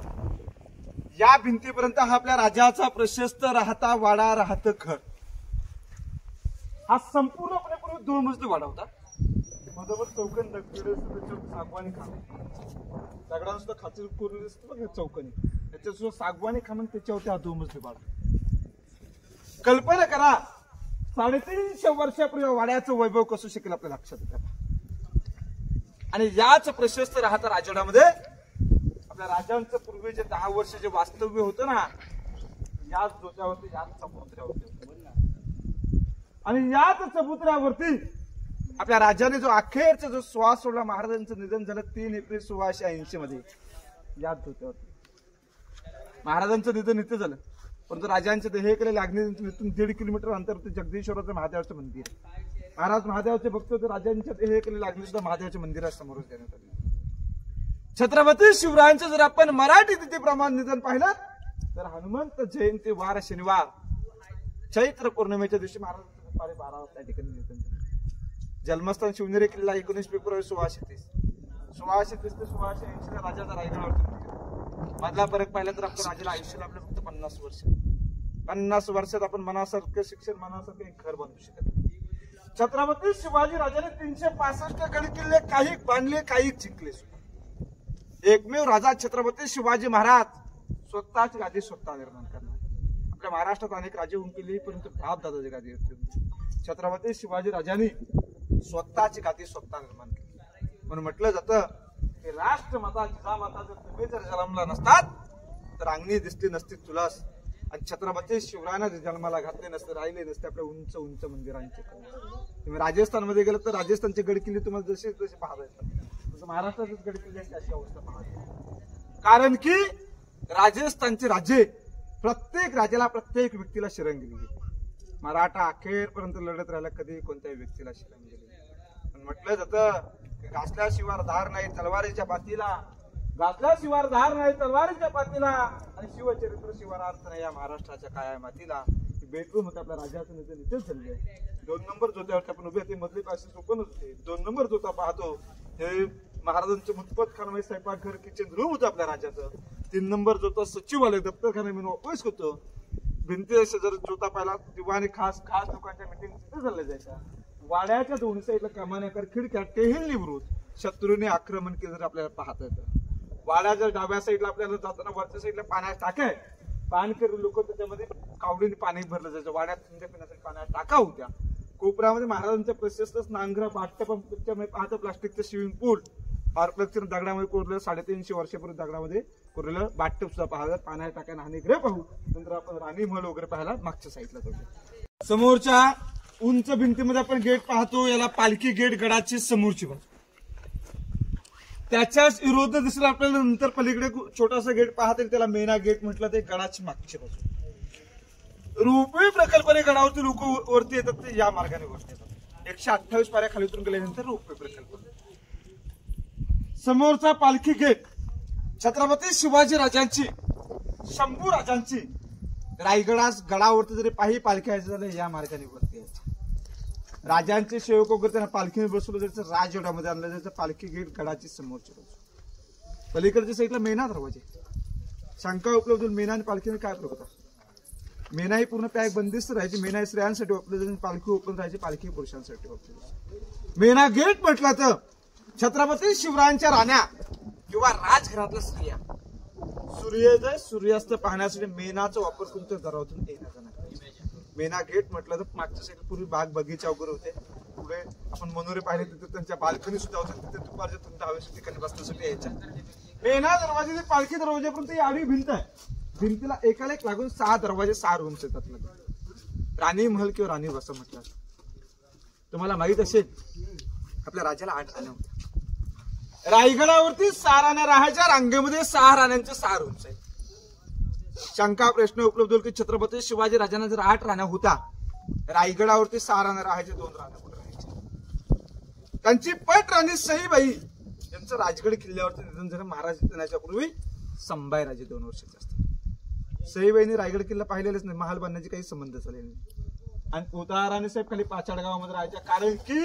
या भिंतीपर्यंत हा आपल्या राजाचा प्रशस्त राहता वाडा राहतं घर। हा संपूर्णपणे पूर्वी 2 मजली वाडा होता। मधोमध चौकन दगड सागवानी खांब, दगडांना सुद्धा खाचर कोरलेली असते बघा चौकनी, त्याच्यात सुद्धा सागवानी खांब, त्याच्यावरती हा 2 मजली वाडा। कल्पना करा 350 वर्षापूर्वी वाड्याचं वैभव कसं शकेल आपल्या लक्षात येतं। आणि याच प्रशस्त राहता राजवाड्यामध्ये आपल्या राजांचं पूर्वी जे 10 वर्ष जे वास्तव्य होतं ना, याच डोक्यावरती याच चबुतऱ्यावरती, आणि याच चबुतऱ्यावरती आपल्या राजाने जो अखेरचा जो श्वास सोडला, महाराजांचं निधन झालं 3 एप्रिल 1680 मध्ये, याच डोक्यावरती महाराजांचं निधन इथे झालं। परंतु राजांच्या देहेकडे लागण्यातून 1.5 किलोमीटर अंतरवरती जगदीश्वराचं महादेवाचं मंदिर आहे। महाराज महादेवाचे भक्त होते, राजांच्या देहेकडे लागले सुद्धा महादेवाच्या मंदिरासमोरच देण्यात आले। छत्रपती शिवरायांचं जर आपण मराठी तिथीप्रमाणे निधन पाहिलं तर हनुमंत जयंती वार शनिवार चैत्र पौर्णिमेच्या दिवशी महाराजांचं दुपारी 12 वाजता त्या ठिकाणी निधन झालं। जन्मस्थान शिवनेरी किल्ला 19 फेब्रुवारी 1630 ते 1680 राजाचा रायगडावरती। मधला फरक पाहिला तर आपल्या राजाला आयुष्याला आपलं फक्त 50 वर्ष। 50 वर्षात आपण मनासारखं शिक्षण, मनासारखं एक घर बांधू शकत नाही। छत्रपती शिवाजी राजाने 365 गड किल्ले काही बांधले, काही जिंकले। एकमेव राजा छत्रपती शिवाजी महाराज स्वतःची गादी स्वतः निर्माण करणार। आपल्या महाराष्ट्रात अनेक राजे होऊन केली, परंतु बाप दादाची गादी होती। छत्रपती शिवाजी राजांनी स्वतःची गादी स्वतः निर्माण केली। म्हणून म्हटलं जातं की राष्ट्रमाता जिजामाता जर तुम्ही जर जन्मला नसतात तर अंगणी दिसली नसती तुलास, आणि छत्रपती शिवरायांना जन्माला घातले नसते, राहिले नसते आपल्या उंच उंच मंदिरांचे। तुम्ही राजस्थान मध्ये गेलं तर राजस्थानचे गड किल्ले तुम्हाला जसे जसे पाहता येतात, तसं महाराष्ट्रातील गड किल्ल्यांची अशी अवस्था पाहता। कारण की राजस्थानचे राजे प्रत्येक राजाला प्रत्येक व्यक्तीला शरण गेली। मराठा अखेरपर्यंत लढत राहिला, कधी कोणत्याही व्यक्तीला शरण गेली। पण म्हटलं जातं घासल्याशिवाय धार नाही तलवारीच्या पातीला, घासल्याशिवाय धार नाही तलवारीच्या पातीला, आणि शिवचरित्र शिवारार्थ नाही या महाराष्ट्राच्या काया मातीला। बेडरूम होता आपल्या राजाचं निधन इथेच झाले आहे। 2 नंबर जोत्यावरती आपण उभे, ते मधले पासे ओपनच होते। 2 नंबर जोता पाहतो हे महाराजांचं मुतपत खानामध्ये स्वयंपाकघर किचन रूम होतं आपल्या राजाचं। 3 नंबर जोता सचिवालय दप्तरखाना म्हणून ऑफिस होतं। भिंती जर जोता पाहिला दिवाणी खास खास लोकांच्या मिटिंग तिथे झाल्या जायच्या। वाड्याच्या 2 साईडला कमान्याकर खिडक्या टेहेल निवृत शत्रूने आक्रमण केलं जर आपल्याला पाहता येतं। वाड्या जर डाव्या साईडला आपल्याला जाताना वरच्या साईडला पाण्यात टाक्या, पाणकरी लोक त्याच्यामध्ये कावडीने पाणी भरलं जायचं। वाड्यात थंड पिण्यासाठी पाण्यात टाका होत्या। कोपऱ्यामध्ये महाराजांच्या प्रशस्त स्नानगृह, बाथटब पाहतं प्लास्टिकचं स्विमिंग पूल, आर्कलक्चर दगडामध्ये कोरलेलं 350 वर्षापूर्वी दगडामध्ये कोरलेलं बाथटब सुद्धा पाहायला, पाण्यात टाक्या नाणीगृह पाहू। नंतर आपण राणी महल वगैरे पाहायला मागच्या साईडला जाऊ। समोरच्या उंच भिंतीमध्ये आपण गेट पाहतो, याला पालखी गेट, गडाची समोरची बाजू। त्याच्याच विरोध दिसला आपल्याला नंतर पलीकडे छोटासा गेट पाहता, त्याला मेना गेट म्हटलं, ते गडाची मागची बाजू। रोपवे प्रकल्पाने गडावरती लोक वरती येतात ते या मार्गाने वरती येतात। 128 पायऱ्या खाली उतरून गेल्यानंतर रोपवे प्रकल्प। समोरचा पालखी गेट छत्रपती शिवाजी राजांची, शंभू राजांची रायगडास गडावरती जरी पाही पालख्या झाल्या या मार्गाने वरती यायचं। राजांचे सेवक वगैरे त्यांना पालखीने बसवलं जायचं, राजवाड्यामध्ये आणलं जायचं। पालखी गेट गडाची समोरची बाजू। पलीकडच्या साईडला मेना दरवाजे। शंका उपलब्ध मेना आणि पालखीने काय फरक होता? मेना ही पूर्ण पॅक बंदिस्त राहायची, मेना ही स्त्रियांसाठी वापरली जायची, पालखी ओपन राहायची, पालखी पुरुषांसाठी वापरली जायची। मेना गेट म्हटलं तर छत्रपती शिवरायांच्या राण्या किंवा राजघरातल्या स्त्रिया सूर्योदय सूर्यास्त पाहण्यासाठी मेनाचा वापर तुमच्या दरवाजातून येण्याचा नाही। मेना गेट म्हटलं तर मागच्या साईड पूर्वी बाग बगीचा वगैरे होते, पुढे आपण मनोरे पाहिले तिथे त्यांच्या बाल्कनी सुद्धा होत्या, तिथे दुपारच्या थंड हवेच्या ठिकाणी बसण्यासाठी यायच्या। मेना दरवाजे पालखी दरवाजापर्यंत ही आडवी भिंत आहे। भिंतीला एकाला एक लागून 6 दरवाजे 6 रूम्स येतात। राणी महल किंवा राणी वसा म्हटलं। तुम्हाला माहित असेल आपल्या राजाला 8 राण्या होत्या। रायगडावरती 6 राण्या राहायच्या, रांगेमध्ये 6 राण्यांचे 6 रूम्स आहेत। शंका प्रश्न उपलब्ध होईल की छत्रपती शिवाजी राजांना जर 8 राण्या होता रायगडावरती 6 राणे राहायचे, 2 राणे कुठे राहायचे. त्यांची पट राणी सईबाई यांचं राजगड किल्ल्यावरती निधन झालं महाराज येण्याच्या पूर्वी. संभाजीराजे 2 वर्षाचे असतात. सईबाईंनी रायगड किल्ला पाहिलेलाच नाही, महाल बांधण्याचे काही संबंध झाले नाही. आणि पोता राणे साहेब खाली पाचाड गावामध्ये राहायच्या, कारण की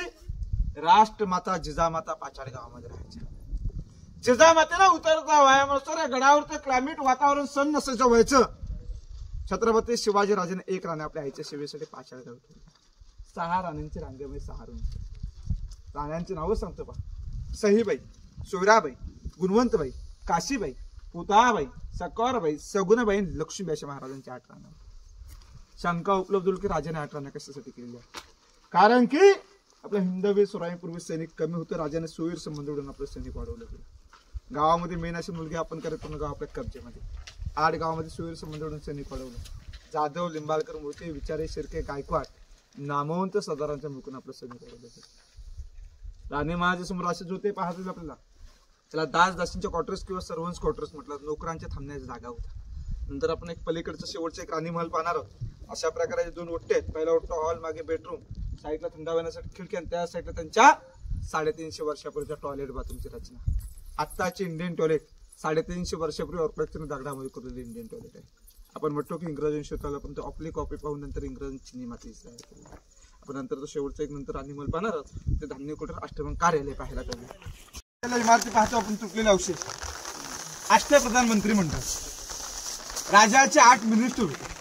राष्ट्रमाता जिजामाता पाचाड गावामध्ये राहायच्या. जिजामातेला उतरता वयानुसार या गडावरचं क्लायमेट वातावरण सण नसायचं व्हायचं. छत्रपती शिवाजी राजाने 1 राणे आपल्या आईच्या सेवेसाठी पाचाड गाव ठेवले. 6 राण्यांची रांगेमध्ये 6 राण्यांची नावं सांगतो पहा. सहीबाई, सोयराबाई, गुणवंतबाई, काशीबाई, पुतळाबाई, सकौरबाई, सगुणाबाई, लक्ष्मीबाई अशा महाराजांची 8 राणे. शंका उपलब्ध होईल की राजाने 8 राण्या कशासाठी केलेल्या, कारण की आपल्या हिंदवी स्वराज्यापूर्वी सैनिक कमी होते. राजाने सोयीर संबंध उडून आपलं सैनिक वाढवलं गेलं. गावामध्ये मेन अशी मुलगी आपण करत पूर्ण गाव आपल्या कब्जेमध्ये. 8 गावामध्ये सोयीर संबंध उडून सैनिक वाढवलं. जाधव, लिंबाळकर, मूर्ती, विचारे, शिर्के, गायकवाड, नामवंत सरदारांच्या मुखून आपलं सैनिक वाढवलं. राणे महाराजांसमोर असे जोते पाहतील आपल्याला. त्याला दास दासींच्या क्वार्टर्स किंवा सर्वन्स क्वार्टर्स म्हटलं, नोकरांच्या थांबण्याची जागा होता. नंतर आपण एक पलीकडचं शेवटचं एक राणी महल पाहणार आहोत. अशा प्रकारे 2 ओट्टे आहेत. पहिला ओट्टा हॉल, मागे बेडरूम, साईडला थंडावण्यासाठी खिडकी, आणि त्या साईडला त्यांच्या 350 वर्षापूर्वीच्या टॉयलेट बाथरूमची रचना. आत्ताची इंडियन टॉयलेट 350 वर्षापूर्वी ऑर्किटेक्चरने दगडामध्ये करून इंडियन टॉयलेट आहे. आपण म्हणतो की इंग्रजांनी शोधला, पण तो आपली कॉपी पाहून नंतर इंग्रजांनी चिनी माती आपण नंतर तो शेवटचा एक नंतर राणी महल पाहणार आहोत. ते धान्य कुठे अष्टमंग कार्यालय पाहायला त्याला इमारती पाहतो आपण. तुटलेले अवशेष. अष्टप्रधानमंत्री म्हणतात. राजाचे 8 मिनिस्टर होते.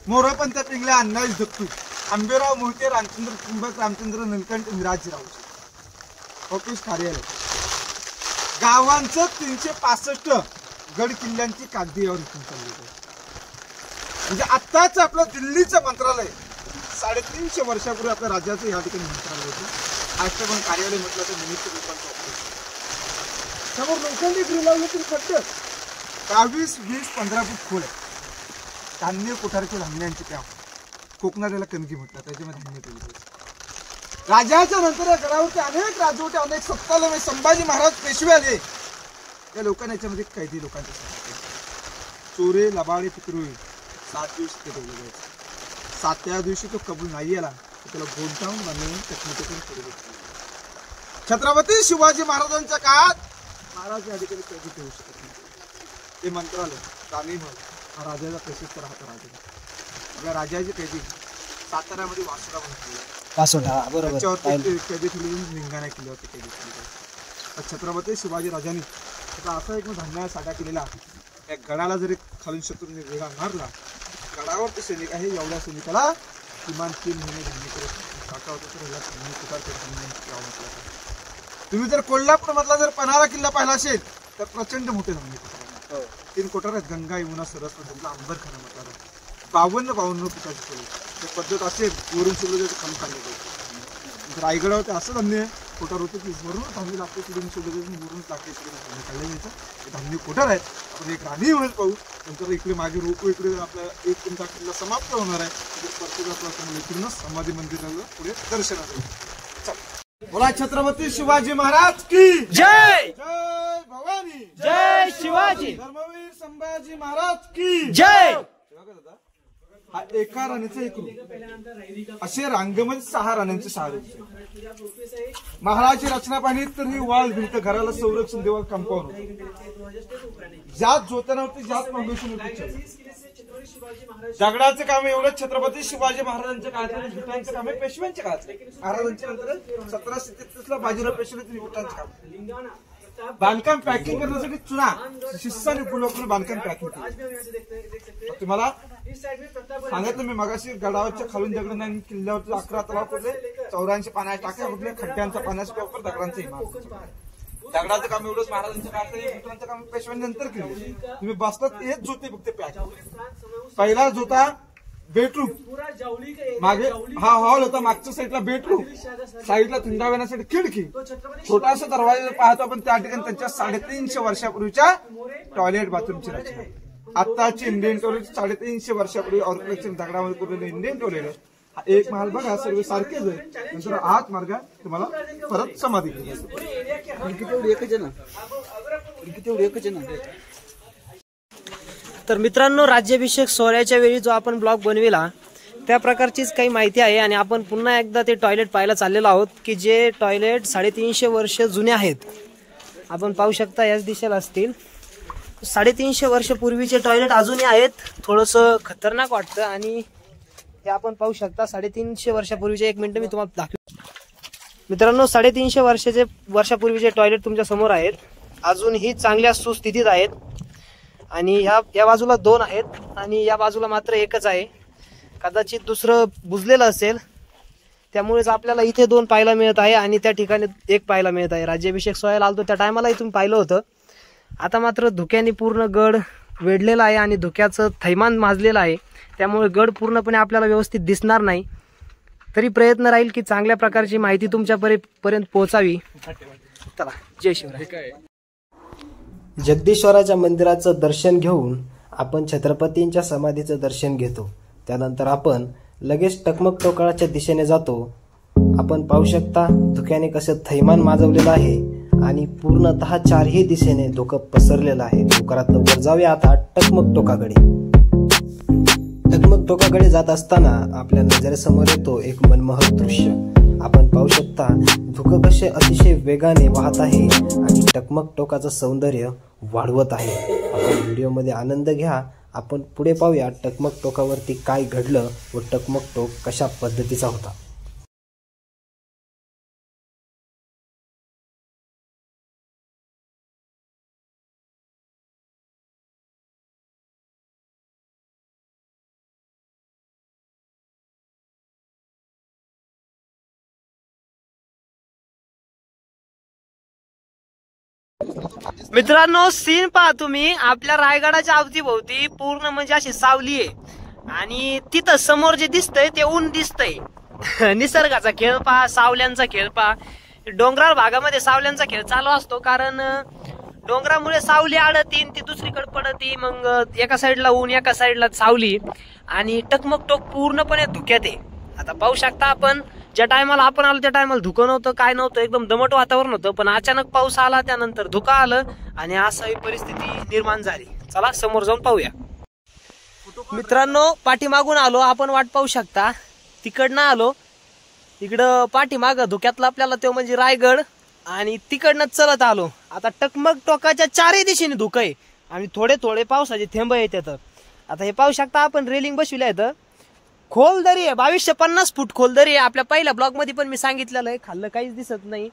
मोरपंत पिंगल्या, अण्णाजी जगतू, आंबेराव मोहिते, रामचंद्र त्रिंबक, रामचंद्र निलकंठ, मिराजीराव ऑफिस कार्यालय. गावांचं 365 गड किल्ल्यांची कागदी यावर इथून चालली आहे. म्हणजे आत्ताच आपलं दिल्लीचं मंत्रालय 350 वर्षापूर्वी आपल्या राज्याचं या ठिकाणी मंत्रालय होतं. अष्टमंग कार्यालय म्हटलं तर मिनिस्टर लोकांचं ऑफिस. समोर लोखंडी ग्रिल लावलं तरी पडतं. 22, 20, 15 फूट खोल आहे. धान्य कोठारचे धान्यांची त्या कोकणात याला कणकी म्हटलं, त्याच्यामध्ये धान्य ठेवले. राजाच्या नंतर या गडावरती अनेक राजवटे, अनेक सत्ताला म्हणजे संभाजी महाराज पेशवे आले. त्या लोकांना याच्यामध्ये कैदी लोकांचे चोरे, लबाडे, पितृळी 7 दिवस ते ठेवले जायचे. 7व्या दिवशी तो कबूल नाही आला तर त्याला गोंटावून बांधून चकमकीतून पुढे. छत्रपती शिवाजी महाराजांच्या काळात महाराज या ठिकाणी कैदी ठेवू शकत नाही. ते मंत्रालय, राणी महल हा राजाचा प्रशस्त राहता. राजा राजाची कैदी साताऱ्यामध्ये वासुडा बनवली. त्याच्यावरती कैदी ठेवली, निंगाणा किल्ल्यावरती कैदी ठेवली. छत्रपती शिवाजी राजांनी त्याचा असा एक धान्य साठा केलेला. या गडाला जरी खालून शत्रूने वेढा मारला, गडावरती सैनिक आहे एवढ्या सैनिकाला किमान 3 महिने धान्य करत साठा होतो. तर ह्याला धान्य कुठार. तुम्ही जर कोल्हापूर मधला जर पन्हाळा किल्ला पाहिला असेल तर प्रचंड मोठे धान्य कुठार. 3 कोठार आहेत. गंगा, यमुना, सरस्वती, अंबरखाना म्हटलं. 52 पिकाची पद्धत असेल. वरून सोडलं खाली खाल्लं जाईल. रायगडावरती असं धान्य कोठार होतं की वरून धान्य लागते, सोडून सोडलं वरून लागते, धान्य खाल्लं जायचं. धान्य कोठार आहे. आपण एक राणी महल पाहू. नंतर इकडे मागे रोपो, इकडे आपला एक तुमचा किल्ला समाप्त होणार आहे. इकडून समाधी मंदिराला पुढे दर्शनाला. बोला छत्रपती शिवाजी महाराज की जय. जय भवानी. जय शिवाजी. धर्मवीर संभाजी महाराज की जय. हा एका राणीचा एक रूप. असे रांगेमध्ये 6 राण्यांचे 6 रूप. महाराजची रचना पाहिली तर ही वाल भिंत, घराला संरक्षण देवा कंपाऊंड होतं. ज्यात ज्योतना होती, ज्यात फाउंडेशन होती. दगडाचं काम एवढं छत्रपती शिवाजी महाराजांच्या काळात. विटांचं काम आहे पेशव्यांच्या काळात. महाराजांच्या नंतर 1733 बाजीराव पेशव्यांचे विटांचं काम. बांधकाम पॅकिंग करण्यासाठी चुना शिस्साने लोकांना बांधकाम पॅकिंग केलं. तुम्हाला सांगितलं मी मगाशी, गडावरच्या खालून दगड नाही, किल्ल्यावरती 11 तलाव कुठले, 84 पाण्याच्या टाक्या कुठले, खड्ड्यांचा पाण्याचा वापर, दगडांचा इमारत. दगडाचं काम एवढंच महाराजांच्या काळात. विटांचं काम पेशव्यांनंतर केलं. तुम्ही बसतात हेच जोते फक्त पॅक. पहिला जोता बेडरूम, मागे हा हॉल होता, मागच्या साईडला बेडरूम, साईडला थंडावण्यासाठी खिडकी, छोटासा दरवाजा पाहतो आपण. त्या ठिकाणी त्यांच्या 350 वर्षापूर्वीच्या टॉयलेट बाथरूमची रचना. आत्ताची इंडियन टॉयलेट 350 वर्षापूर्वी ऑर्किटेक्चर दगडामध्ये करून इंडियन टॉयलेट आहे. हा एक महाल बघा, सर्व सारखेच आहे. नंतर आत मार्ग तुम्हाला परत समाधी तर मित्रांनो, राज्याभिषेक सोहळ्याच्या वेळी जो आपण ब्लॉग बनविला त्या प्रकारचीच काही माहिती आहे. आणि आपण पुन्हा एकदा ते टॉयलेट पाहायला चाललेलो आहोत की जे टॉयलेट 350 वर्ष जुने आहेत. आपण पाहू शकता याच दिशेला असतील. 350 वर्ष पूर्वीचे टॉयलेट अजूनही आहेत. थोडंसं खतरनाक वाटतं. आणि हे आपण पाहू शकता 350 वर्षापूर्वीचे. 1 मिनिट मी तुम्हाला दाखवतो. मित्रांनो 350 वर्षापूर्वीचे टॉयलेट तुमच्या समोर आहेत. अजूनही चांगल्या सुस्थितीत आहेत. आणि या बाजूला 2 आहेत आणि या बाजूला मात्र एकच आहे. कदाचित दुसरं बुजलेलं असेल, त्यामुळेच आपल्याला इथे 2 पाहायला मिळत आहे आणि त्या ठिकाणी 1 पाहायला मिळत आहे. राज्याभिषेक सोहळ्याला आलतो त्या टायमाला इथून पाहिलं होतं. आता मात्र धुक्याने पूर्ण गड वेढलेला आहे आणि धुक्याचं थैमान माजलेलं आहे. त्यामुळे गड पूर्णपणे आपल्याला व्यवस्थित दिसणार नाही. तरी प्रयत्न राहील की चांगल्या प्रकारची माहिती तुमच्यापर्यंत पोहोचावी. चला, जय शिवराय. जगदीश्वराच्या मंदिराचं दर्शन घेऊन आपण छत्रपतींच्या समाधीचं दर्शन घेतो. त्यानंतर आपण लगेच टकमक टोकाळाच्या दिशेने जातो. आपण पाहू शकता धुक्याने कसं थैमान माजवलेलं आहे आणि पूर्णतः 4ही दिशेने धुकं पसरलेलं आहे. डोंगरातनं वर जाऊया आता टकमक टोकाकडे. टकमक टोकाकडे जात असताना आपल्या नजरेसमोर येतो एक मनमोहक दृश्य. आपण पाहू शकता धुकं कसे अतिशय वेगाने वाहत आहे आणि टकमक टोकाचं सौंदर्य वाढवत आहे. आपण व्हिडिओमध्ये आनंद घ्या. आपण पुढे पाहूया टकमक टोकावरती काय घडलं व टकमक टोक कशा पद्धतीचा होता. मित्रांनो सीन पहा तुम्ही. आपल्या रायगडाच्या अवतीभोवती पूर्ण म्हणजे अशी सावली आहे आणि तिथं समोर जे दिसतंय ते ऊन दिसतंय. निसर्गाचा खेळ पहा, सावल्यांचा खेळ पहा. डोंगराळ भागामध्ये सावल्यांचा खेळ चालू असतो, कारण डोंगरामुळे सावली आडती ती दुसरीकडे पडती. मग एका साईडला ऊन एका साईडला सावली आणि टकमक टोक पूर्णपणे धुक्यात आहे. आता पाहू शकता आपण ज्या टायमाला आपण आलो त्या टायमाला धुकं नव्हतं, काय नव्हतं, एकदम दमट वातावरण होतं. पण अचानक पाऊस आला, त्यानंतर धुकं आलं आणि अशी परिस्थिती निर्माण झाली. चला समोर जाऊन पाहूया. मित्रांनो पाठीमागून आलो आपण, वाट पाहू शकता. तिकडनं आलो, इकडं पाठीमाग धुक्यातला आपल्याला तो म्हणजे रायगड आणि तिकडनं चलत आलो. आता टकमक टोकाच्या 4ही दिशेने धुकं आहे आणि थोडे थोडे पावसाचे थेंब येतात. आता हे पाहू शकता आपण रेलिंग बसविल्या आहेत. खोल दरी आहे, 2250 फूट खोल दरी आहे. आपल्या पहिल्या ब्लॉग मध्ये पण मी सांगितलेलं आहे. खाल्लं काहीच दिसत नाही.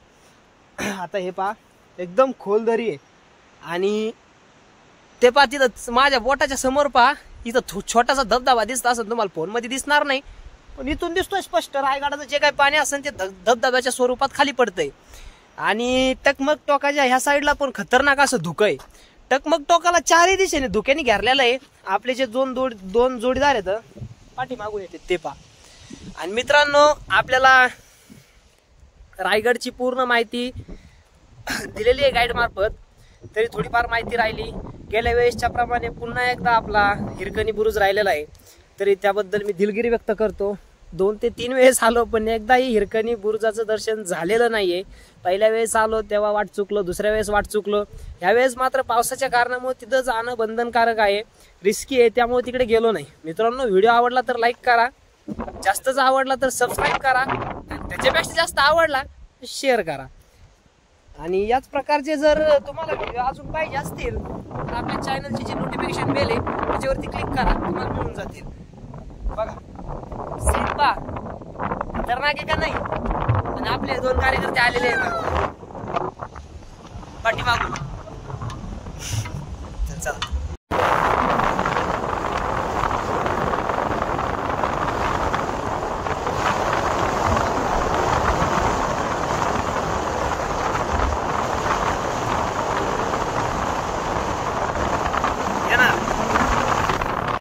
आता हे पहा एकदम खोल दरी आहे आणि ते पहा तिथं माझ्या बोटाच्या समोर पहा इथं छोटासा धबधबा दिसत असेल. तुम्हाला फोन मध्ये दिसणार नाही पण इथून दिसतोय स्पष्ट. रायगडाचं जे काही पाणी असेल ते धबधब्याच्या स्वरूपात खाली पडतंय. आणि टकमक टोकाच्या ह्या साईडला पण खतरनाक असं धुकं आहे. टकमक टोकाला 4ही दिशेने धुक्याने घेरलेलं आहे. आपले जे दोन जोडीदार आहेत पाठीमागून येते ते पहा. आणि मित्रांनो आपल्याला रायगडची पूर्ण माहिती दिलेली आहे गाईड मार्फत. तरी थोडीफार माहिती राहिली. गेल्या वेळेसच्या प्रमाणे पुन्हा एकदा आपला हिरकणी बुरुज राहिलेला आहे. तरी त्याबद्दल मी दिलगिरी व्यक्त करतो. 2 ते 3 वेळेस आलो पण एकदाही हिरकणी बुरुजाचं दर्शन झालेलं नाहीये. पहिल्या वेळेस आलो तेव्हा वाट चुकलो, दुसऱ्या वेळेस वाट चुकलो. यावेळेस मात्र पावसाच्या कारणामुळे तिथं जाणं बंधनकारक आहे, रिस्की आहे, त्यामुळे तिकडे गेलो नाही. मित्रांनो व्हिडिओ आवडला तर लाईक करा, जास्तच आवडला तर सबस्क्राईब करा, त्याच्यापेक्षा जास्त आवडला तर शेअर करा. आणि याच प्रकारचे जर तुम्हाला व्हिडिओ अजून पाहिजे असतील तर आपल्या चॅनलची जी नोटिफिकेशन बेल आहे त्याच्यावरती क्लिक करा, तुम्हाला मिळून जातील. बघा सीट पहा खतरनाक आहे का नाही. आणि आपले 2 कार्यकर्ते आलेले आहेत.